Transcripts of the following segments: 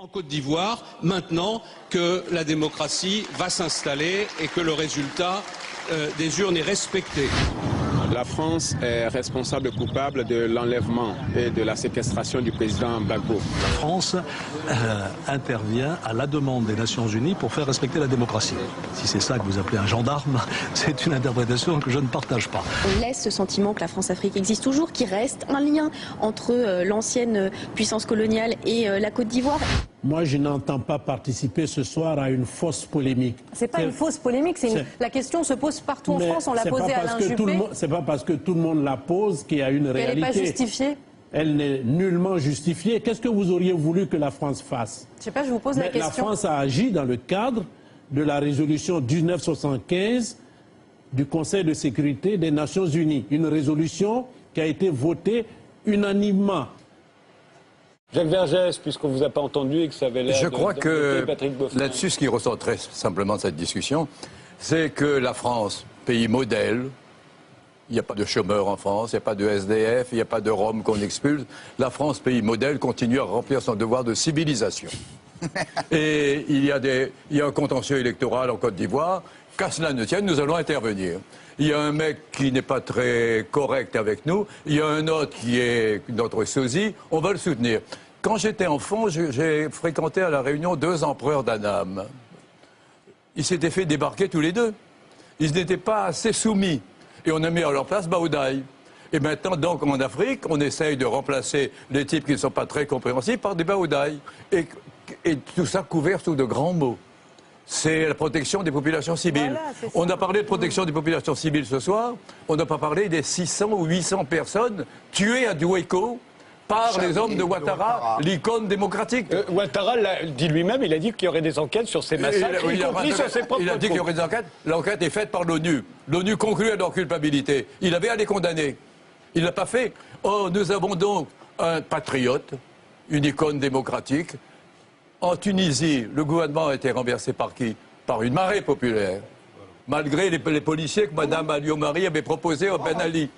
En Côte d'Ivoire, maintenant que la démocratie va s'installer et que le résultat des urnes est respecté. La France est responsable coupable de l'enlèvement et de la séquestration du président Gbagbo. La France intervient à la demande des Nations Unies pour faire respecter la démocratie. Si c'est ça que vous appelez un gendarme, c'est une interprétation que je ne partage pas. On laisse ce sentiment que la France-Afrique existe toujours, qu'il reste un lien entre l'ancienne puissance coloniale et la Côte d'Ivoire. Moi, je n'entends pas participer ce soir à une fausse polémique. C'est pas une fausse polémique, la question se pose partout en France, on l'a posée à Alain Juppé. C'est pas parce que tout le monde la pose qu'il y a une réalité. Elle n'est pas justifiée. Elle n'est nullement justifiée. Qu'est-ce que vous auriez voulu que la France fasse? Je sais pas, je vous pose la question. La France a agi dans le cadre de la résolution 1975 du Conseil de sécurité des Nations Unies. Une résolution qui a été votée unanimement. Jacques Vergès, puisqu'on ne vous a pas entendu et que ça avait l'air Je crois que là-dessus, ce qui ressort très simplement de cette discussion, c'est que la France, pays modèle, il n'y a pas de chômeurs en France, il n'y a pas de SDF, il n'y a pas de Roms qu'on expulse. La France, pays modèle, continue à remplir son devoir de civilisation. Et il y a un contentieux électoral en Côte d'Ivoire. Qu'à cela ne tienne, nous allons intervenir. Il y a un mec qui n'est pas très correct avec nous, il y a un autre qui est notre sosie, on va le soutenir. Quand j'étais enfant, j'ai fréquenté à La Réunion 2 empereurs d'Annam. Ils s'étaient fait débarquer tous les deux. Ils n'étaient pas assez soumis. Et on a mis à leur place Baodaï. Et maintenant, donc, en Afrique, on essaye de remplacer les types qui ne sont pas très compréhensibles par des Baodaï. Et tout ça couvert sous de grands mots. C'est la protection des populations civiles. Voilà, on a parlé de protection des populations civiles ce soir. On n'a pas parlé des 600 ou 800 personnes tuées à Duéko par les hommes de Ouattara, l'icône démocratique. Ouattara l'a dit lui-même, il a dit qu'il y aurait des enquêtes sur ces massacres, y compris sur ses propres. Il a dit qu'il y aurait des enquêtes. L'enquête est faite par l'ONU. L'ONU conclut à leur culpabilité. Il avait à les condamner. Il ne l'a pas fait. Oh, nous avons donc un patriote, une icône démocratique. En Tunisie, le gouvernement a été renversé par qui? Par une marée populaire. Malgré les policiers que Mme Alliot-Marie avait proposés au Ben Ali.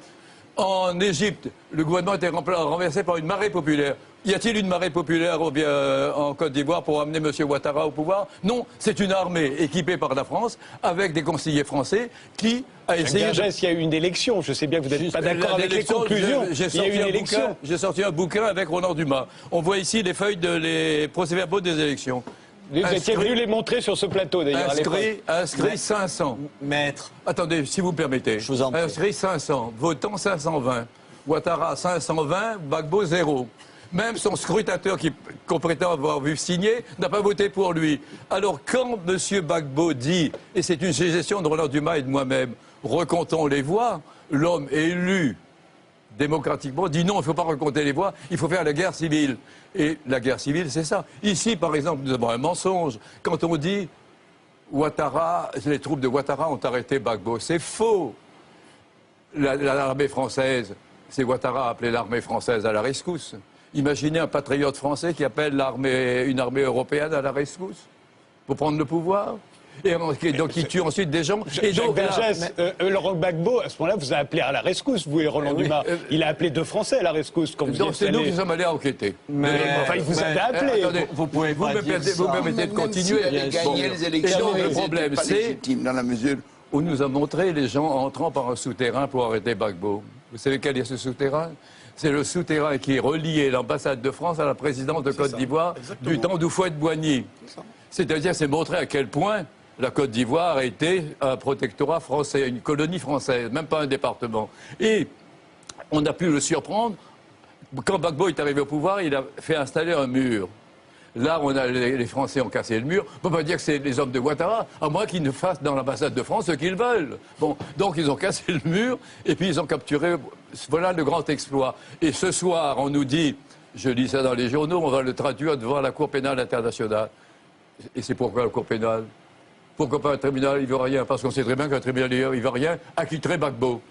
En Égypte, le gouvernement a été renversé par une marée populaire. Y a-t-il une marée populaire en Côte d'Ivoire pour amener M. Ouattara au pouvoir? Non, c'est une armée équipée par la France, avec des conseillers français qui a essayé... Il y a eu une élection, je sais bien que vous n'êtes pas d'accord avec les conclusions. Il y a eu une élection. J'ai sorti un bouquin avec Roland Dumas. On voit ici les feuilles les procès-verbaux des élections. Vous étiez venu les montrer sur ce plateau, d'ailleurs. Inscrit 500. Maître. Attendez, si vous me permettez. Je vous en prie. Inscrit 500. Votant 520. Ouattara 520. Gbagbo 0. Même son scrutateur qu'on prétend avoir vu signer n'a pas voté pour lui. Alors quand M. Gbagbo dit, et c'est une suggestion de Roland Dumas et de moi-même, recomptons les voix, l'homme élu démocratiquement dit non, il ne faut pas recompter les voix, il faut faire la guerre civile. Et la guerre civile, c'est ça. Ici, par exemple, nous avons un mensonge. Quand on dit Ouattara, les troupes de Ouattara ont arrêté Gbagbo, c'est faux. L'armée française, c'est Ouattara a appelé l'armée française à la rescousse. Imaginez un patriote français qui appelle une armée européenne à la rescousse pour prendre le pouvoir. Et donc il tue ensuite des gens. Jacques Vergès, Laurent Gbagbo, à ce moment-là, vous a appelé à la rescousse, vous et Roland Dumas. Il a appelé 2 Français à la rescousse quand vous donc c'est nous qui sommes allés enquêter. Enfin, il vous avait appelé. Attendez, vous me permettez de continuer. Gagner les élections, le problème, c'est dans la mesure où nous a montré les gens entrant par un souterrain pour arrêter Gbagbo. Vous savez quel est ce souterrain? C'est le souterrain qui reliait l'ambassade de France à la présidence de Côte d'Ivoire du temps d'Houphouët-Boigny. C'est-à-dire, c'est montrer à quel point la Côte d'Ivoire était un protectorat français, une colonie française, même pas un département. Et on a pu le surprendre. Quand Gbagbo est arrivé au pouvoir, il a fait installer un mur. Là, les Français ont cassé le mur. On ne peut pas dire que c'est les hommes de Ouattara, à moins qu'ils ne fassent dans l'ambassade de France ce qu'ils veulent. Bon, donc ils ont cassé le mur et puis ils ont capturé. Voilà le grand exploit. Et ce soir, on nous dit, je lis ça dans les journaux, on va le traduire devant la Cour pénale internationale. Et c'est pourquoi la Cour pénale? Pourquoi pas un tribunal ivoirien? Parce qu'on sait très bien qu'un tribunal ivoirien acquitterait Gbagbo.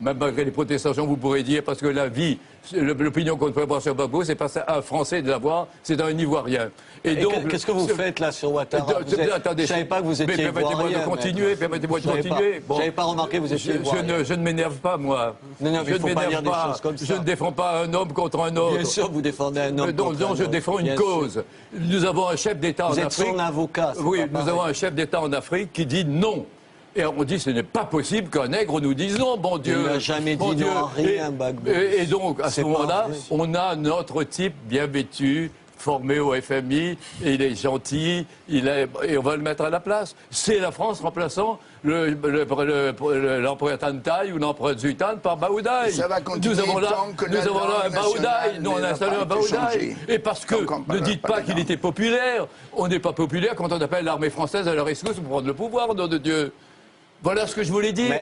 Même malgré les protestations, vous pourrez dire, parce que la vie, l'opinion qu'on peut avoir sur Gbagbo, c'est pas un Français de l'avoir, c'est un Ivoirien. Et donc, qu'est-ce que vous faites là sur Ouattara? Attendez, je ne savais pas que vous étiez Ivoirien. Permettez-moi de continuer, permettez-moi de continuer. Je n'avais pas remarqué que vous étiez Ivoirien. Je ne m'énerve pas, moi. Non, il ne faut pas dire des choses comme ça. Je ne défends pas un homme contre un autre. Bien sûr, vous défendez un homme contre un autre. Je défends une cause. Nous avons un chef d'État en Afrique. Vous êtes son avocat. Oui, nous avons un chef d'État en Afrique qui dit non. Et on dit ce n'est pas possible qu'un nègre nous dise non, bon Dieu. Il n'a jamais dit non à rien, Gbagbo. Et donc, à ce moment-là, on a notre type bien vêtu, formé au FMI, et il est gentil, et on va le mettre à la place. C'est la France remplaçant l'empereur Tantaï ou l'empereur Zutan par Baoudaï. Ça va continuer nous avons là un Baoudaï, nous on a installé un Baoudaï. Et parce que, ne dites pas qu'il était populaire, on n'est pas populaire quand on appelle l'armée française à la rescousse pour prendre le pouvoir, nom de Dieu. Voilà ce que je voulais dire.